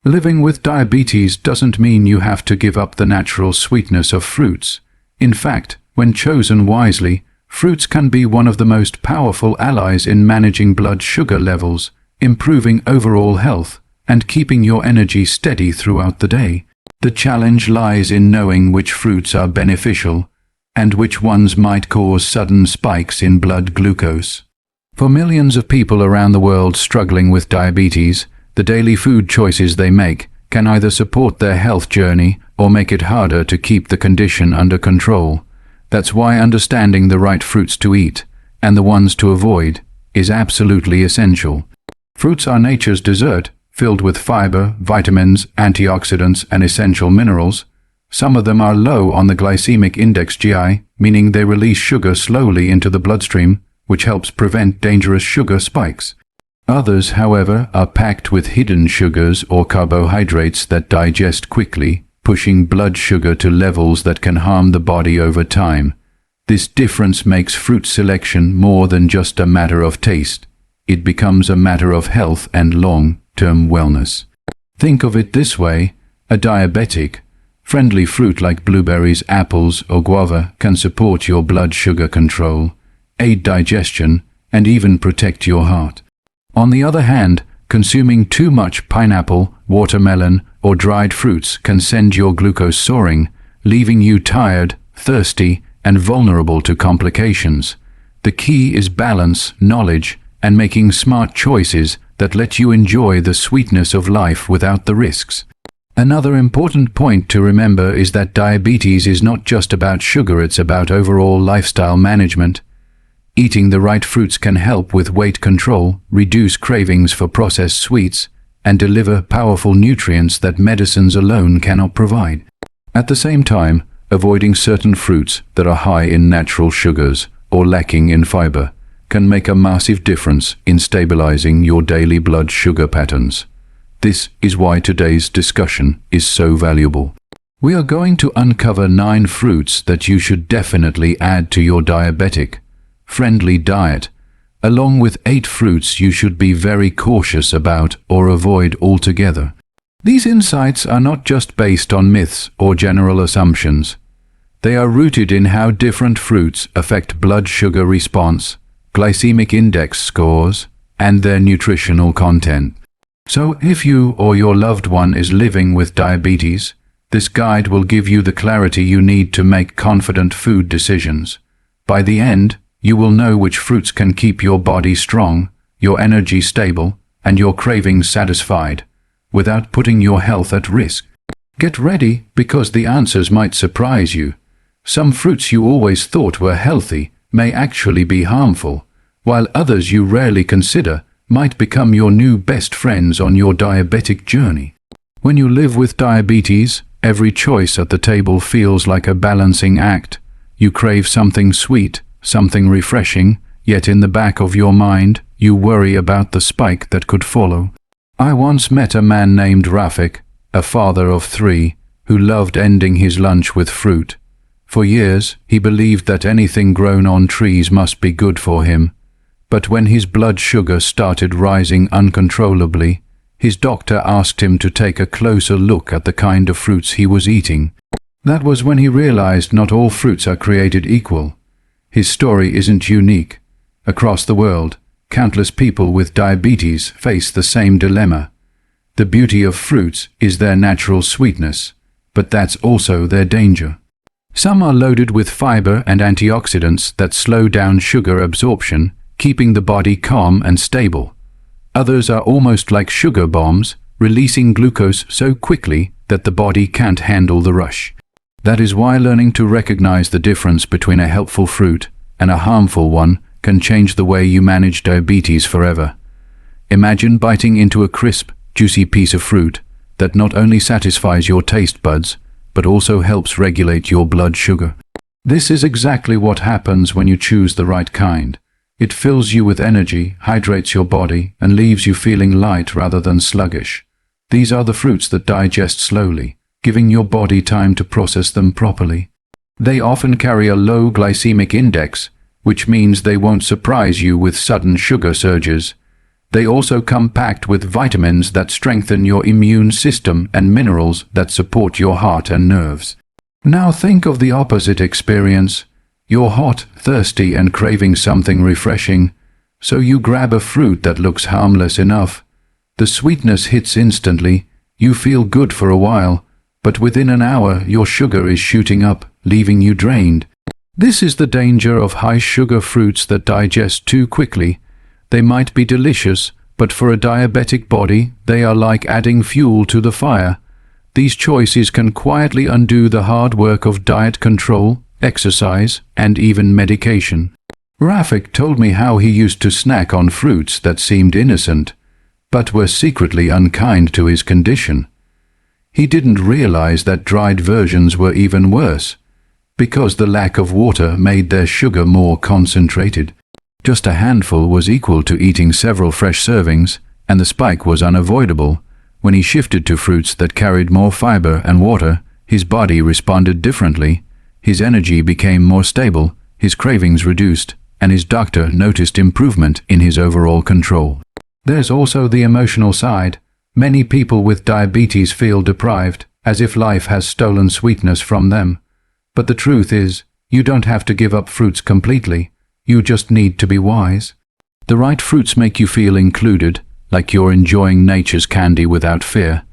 Living with diabetes doesn't mean you have to give up the natural sweetness of fruits. In fact, when chosen wisely, fruits can be one of the most powerful allies in managing blood sugar levels, improving overall health, and keeping your energy steady throughout the day. The challenge lies in knowing which fruits are beneficial and which ones might cause sudden spikes in blood glucose. For millions of people around the world struggling with diabetes, the daily food choices they make can either support their health journey or make it harder to keep the condition under control. That's why understanding the right fruits to eat and the ones to avoid is absolutely essential. Fruits are nature's dessert, filled with fiber, vitamins, antioxidants, and essential minerals. Some of them are low on the glycemic index (GI), meaning they release sugar slowly into the bloodstream, which helps prevent dangerous sugar spikes. Others, however, are packed with hidden sugars or carbohydrates that digest quickly, pushing blood sugar to levels that can harm the body over time. This difference makes fruit selection more than just a matter of taste. It becomes a matter of health and long-term wellness. Think of it this way: a diabetic-friendly fruit like blueberries, apples, or guava can support your blood sugar control, aid digestion, and even protect your heart. On the other hand, consuming too much pineapple, watermelon, or dried fruits can send your glucose soaring, leaving you tired, thirsty, and vulnerable to complications. The key is balance, knowledge, and making smart choices that let you enjoy the sweetness of life without the risks. Another important point to remember is that diabetes is not just about sugar, it's about overall lifestyle management. Eating the right fruits can help with weight control, reduce cravings for processed sweets, and deliver powerful nutrients that medicines alone cannot provide. At the same time, avoiding certain fruits that are high in natural sugars or lacking in fiber can make a massive difference in stabilizing your daily blood sugar patterns. This is why today's discussion is so valuable. We are going to uncover 9 fruits that you should definitely add to your diabetic-friendly diet, along with 8 fruits you should be very cautious about or avoid altogether. These insights are not just based on myths or general assumptions. They are rooted in how different fruits affect blood sugar response, glycemic index scores, and their nutritional content. So if you or your loved one is living with diabetes, this guide will give you the clarity you need to make confident food decisions. By the end, you will know which fruits can keep your body strong, your energy stable, and your cravings satisfied, without putting your health at risk. Get ready, because the answers might surprise you. Some fruits you always thought were healthy may actually be harmful, while others you rarely consider might become your new best friends on your diabetic journey. When you live with diabetes, every choice at the table feels like a balancing act. You crave something sweet, something refreshing, yet in the back of your mind, you worry about the spike that could follow. I once met a man named Rafik, a father of 3, who loved ending his lunch with fruit. For years, he believed that anything grown on trees must be good for him. But when his blood sugar started rising uncontrollably, his doctor asked him to take a closer look at the kind of fruits he was eating. That was when he realized not all fruits are created equal. His story isn't unique. Across the world, countless people with diabetes face the same dilemma. The beauty of fruits is their natural sweetness, but that's also their danger. Some are loaded with fiber and antioxidants that slow down sugar absorption, keeping the body calm and stable. Others are almost like sugar bombs, releasing glucose so quickly that the body can't handle the rush. That is why learning to recognize the difference between a helpful fruit and a harmful one can change the way you manage diabetes forever. Imagine biting into a crisp, juicy piece of fruit that not only satisfies your taste buds, but also helps regulate your blood sugar. This is exactly what happens when you choose the right kind. It fills you with energy, hydrates your body, and leaves you feeling light rather than sluggish. These are the fruits that digest slowly, giving your body time to process them properly. They often carry a low glycemic index, which means they won't surprise you with sudden sugar surges. They also come packed with vitamins that strengthen your immune system and minerals that support your heart and nerves. Now think of the opposite experience. You're hot, thirsty, and craving something refreshing, so you grab a fruit that looks harmless enough. The sweetness hits instantly, you feel good for a while, but within an hour your sugar is shooting up, leaving you drained. This is the danger of high-sugar fruits that digest too quickly. They might be delicious, but for a diabetic body, they are like adding fuel to the fire. These choices can quietly undo the hard work of diet control, exercise, and even medication. Rafik told me how he used to snack on fruits that seemed innocent, but were secretly unkind to his condition. He didn't realize that dried versions were even worse, because the lack of water made their sugar more concentrated. Just a handful was equal to eating several fresh servings, and the spike was unavoidable. When he shifted to fruits that carried more fiber and water, his body responded differently. His energy became more stable, his cravings reduced, and his doctor noticed improvement in his overall control. There's also the emotional side. Many people with diabetes feel deprived, as if life has stolen sweetness from them. But the truth is, you don't have to give up fruits completely. You just need to be wise. The right fruits make you feel included, like you're enjoying nature's candy without fear.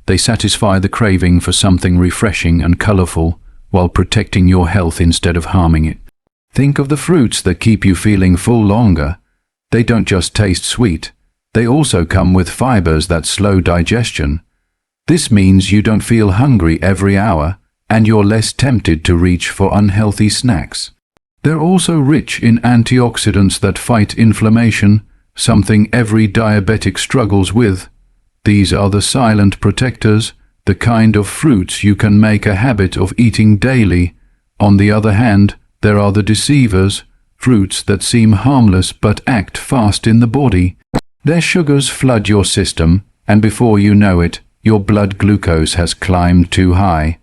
They satisfy the craving for something refreshing and colorful, while protecting your health instead of harming it. Think of the fruits that keep you feeling full longer. They don't just taste sweet. They also come with fibers that slow digestion. This means you don't feel hungry every hour, and you're less tempted to reach for unhealthy snacks. They're also rich in antioxidants that fight inflammation, something every diabetic struggles with. These are the silent protectors, the kind of fruits you can make a habit of eating daily. On the other hand, there are the deceivers, fruits that seem harmless but act fast in the body. Their sugars flood your system, and before you know it, your blood glucose has climbed too high.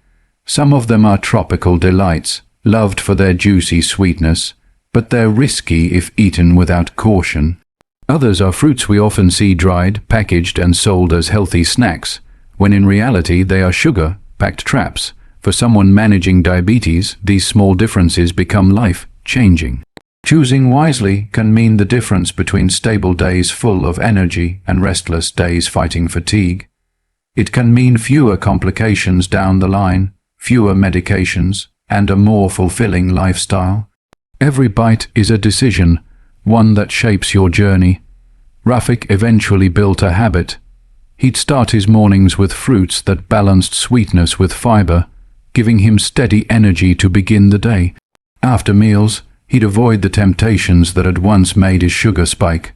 Some of them are tropical delights, loved for their juicy sweetness, but they're risky if eaten without caution. Others are fruits we often see dried, packaged, and sold as healthy snacks, when in reality they are sugar-packed traps. For someone managing diabetes, these small differences become life-changing. Choosing wisely can mean the difference between stable days full of energy and restless days fighting fatigue. It can mean fewer complications down the line, fewer medications, and a more fulfilling lifestyle. Every bite is a decision, one that shapes your journey. Rafik eventually built a habit. He'd start his mornings with fruits that balanced sweetness with fiber, giving him steady energy to begin the day. After meals, he'd avoid the temptations that had once made his sugar spike,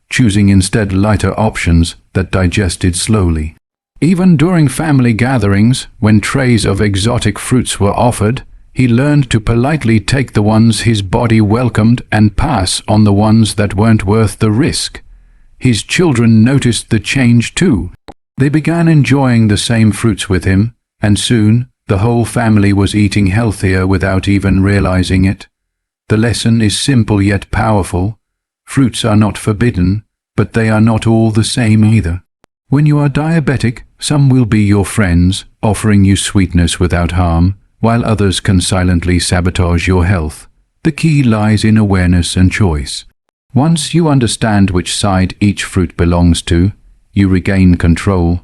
choosing instead lighter options that digested slowly. Even during family gatherings, when trays of exotic fruits were offered, he learned to politely take the ones his body welcomed and pass on the ones that weren't worth the risk. His children noticed the change too. They began enjoying the same fruits with him, and soon the whole family was eating healthier without even realizing it. The lesson is simple yet powerful. Fruits are not forbidden, but they are not all the same either. When you are diabetic, some will be your friends, offering you sweetness without harm, while others can silently sabotage your health. The key lies in awareness and choice. Once you understand which side each fruit belongs to, you regain control,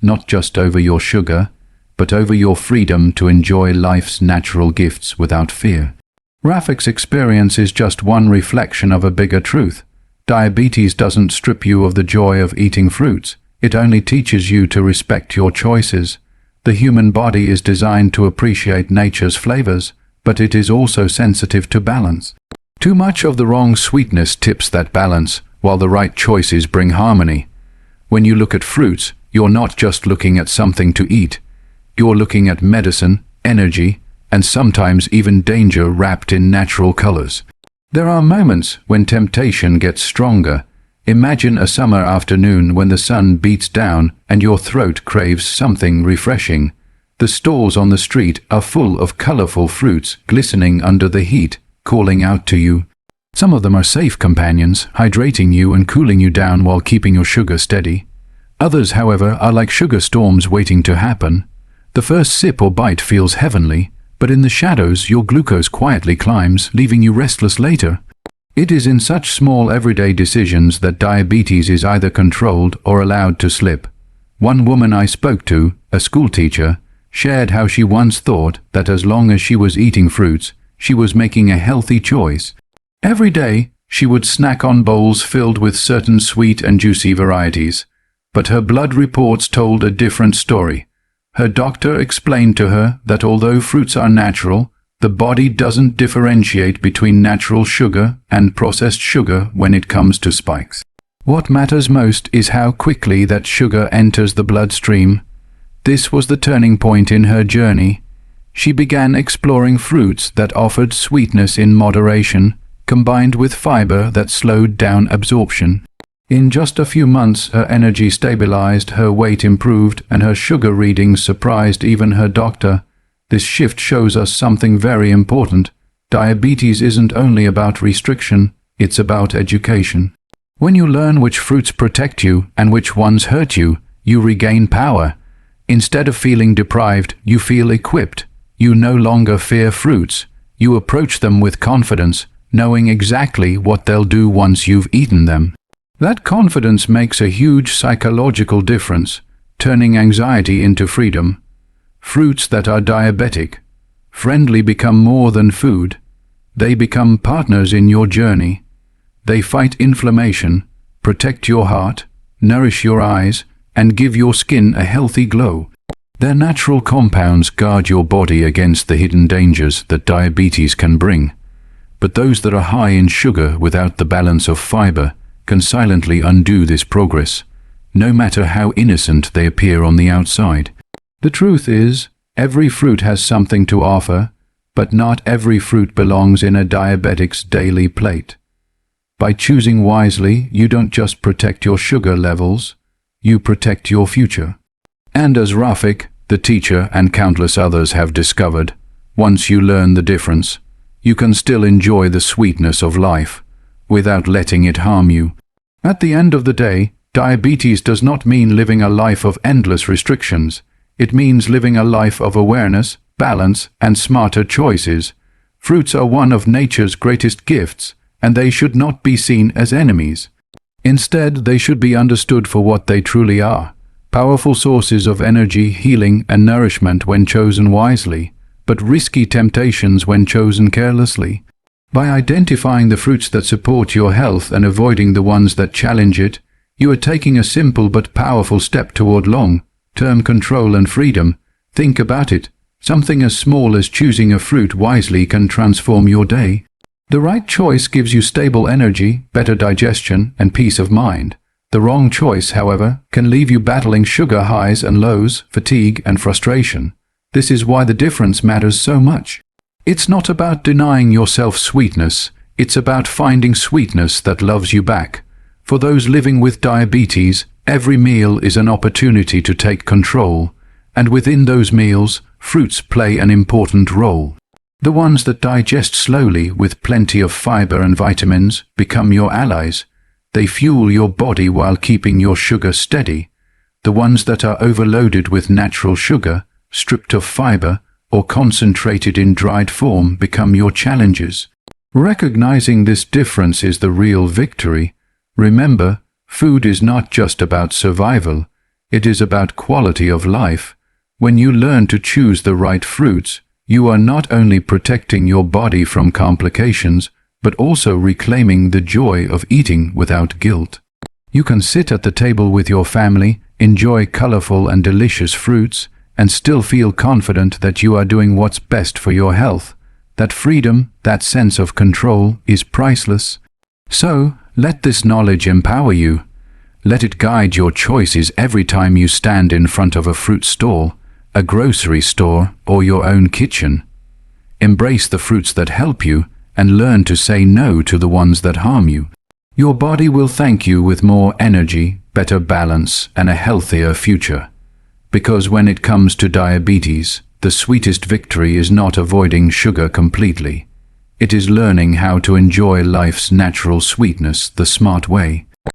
not just over your sugar, but over your freedom to enjoy life's natural gifts without fear. Rafik's experience is just one reflection of a bigger truth. Diabetes doesn't strip you of the joy of eating fruits. It only teaches you to respect your choices. The human body is designed to appreciate nature's flavors, but it is also sensitive to balance. Too much of the wrong sweetness tips that balance, while the right choices bring harmony. When you look at fruits, you're not just looking at something to eat. You're looking at medicine, energy, and sometimes even danger wrapped in natural colors. There are moments when temptation gets stronger. Imagine a summer afternoon when the sun beats down and your throat craves something refreshing. The stalls on the street are full of colorful fruits glistening under the heat, calling out to you. Some of them are safe companions, hydrating you and cooling you down while keeping your sugar steady. Others, however, are like sugar storms waiting to happen. The first sip or bite feels heavenly, but in the shadows your glucose quietly climbs, leaving you restless later. It is in such small everyday decisions that diabetes is either controlled or allowed to slip. One woman I spoke to, a school teacher, shared how she once thought that as long as she was eating fruits, she was making a healthy choice. Every day, she would snack on bowls filled with certain sweet and juicy varieties. But her blood reports told a different story. Her doctor explained to her that although fruits are natural, the body doesn't differentiate between natural sugar and processed sugar when it comes to spikes. What matters most is how quickly that sugar enters the bloodstream. This was the turning point in her journey. She began exploring fruits that offered sweetness in moderation, combined with fiber that slowed down absorption. In just a few months, her energy stabilized, her weight improved, and her sugar readings surprised even her doctor. This shift shows us something very important. Diabetes isn't only about restriction, it's about education. When you learn which fruits protect you and which ones hurt you, you regain power. Instead of feeling deprived, you feel equipped. You no longer fear fruits. You approach them with confidence, knowing exactly what they'll do once you've eaten them. That confidence makes a huge psychological difference, turning anxiety into freedom. Fruits that are diabetic-friendly become more than food. They become partners in your journey. They fight inflammation, protect your heart, nourish your eyes, and give your skin a healthy glow. Their natural compounds guard your body against the hidden dangers that diabetes can bring. But those that are high in sugar without the balance of fiber can silently undo this progress, no matter how innocent they appear on the outside. The truth is, every fruit has something to offer, but not every fruit belongs in a diabetic's daily plate. By choosing wisely, you don't just protect your sugar levels, you protect your future. And as Rafik, the teacher, and countless others have discovered, once you learn the difference, you can still enjoy the sweetness of life without letting it harm you. At the end of the day, diabetes does not mean living a life of endless restrictions. It means living a life of awareness, balance, and smarter choices. Fruits are one of nature's greatest gifts, and they should not be seen as enemies. Instead, they should be understood for what they truly are: powerful sources of energy, healing, and nourishment when chosen wisely, but risky temptations when chosen carelessly. By identifying the fruits that support your health and avoiding the ones that challenge it, you are taking a simple but powerful step toward long-term control and freedom. Think about it. Something as small as choosing a fruit wisely can transform your day. The right choice gives you stable energy, better digestion, and peace of mind. The wrong choice, however, can leave you battling sugar highs and lows, fatigue, and frustration. This is why the difference matters so much. It's not about denying yourself sweetness, it's about finding sweetness that loves you back. For those living with diabetes, every meal is an opportunity to take control, and within those meals, fruits play an important role. The ones that digest slowly with plenty of fiber and vitamins become your allies. They fuel your body while keeping your sugar steady. The ones that are overloaded with natural sugar, stripped of fiber, or concentrated in dried form become your challenges. Recognizing this difference is the real victory. Remember, food is not just about survival, it is about quality of life. When you learn to choose the right fruits, you are not only protecting your body from complications, but also reclaiming the joy of eating without guilt. You can sit at the table with your family, enjoy colorful and delicious fruits, and still feel confident that you are doing what's best for your health. That freedom, that sense of control, is priceless. So, let this knowledge empower you. Let it guide your choices every time you stand in front of a fruit stall, a grocery store, or your own kitchen. Embrace the fruits that help you, and learn to say no to the ones that harm you. Your body will thank you with more energy, better balance, and a healthier future. Because when it comes to diabetes, the sweetest victory is not avoiding sugar completely. It is learning how to enjoy life's natural sweetness the smart way.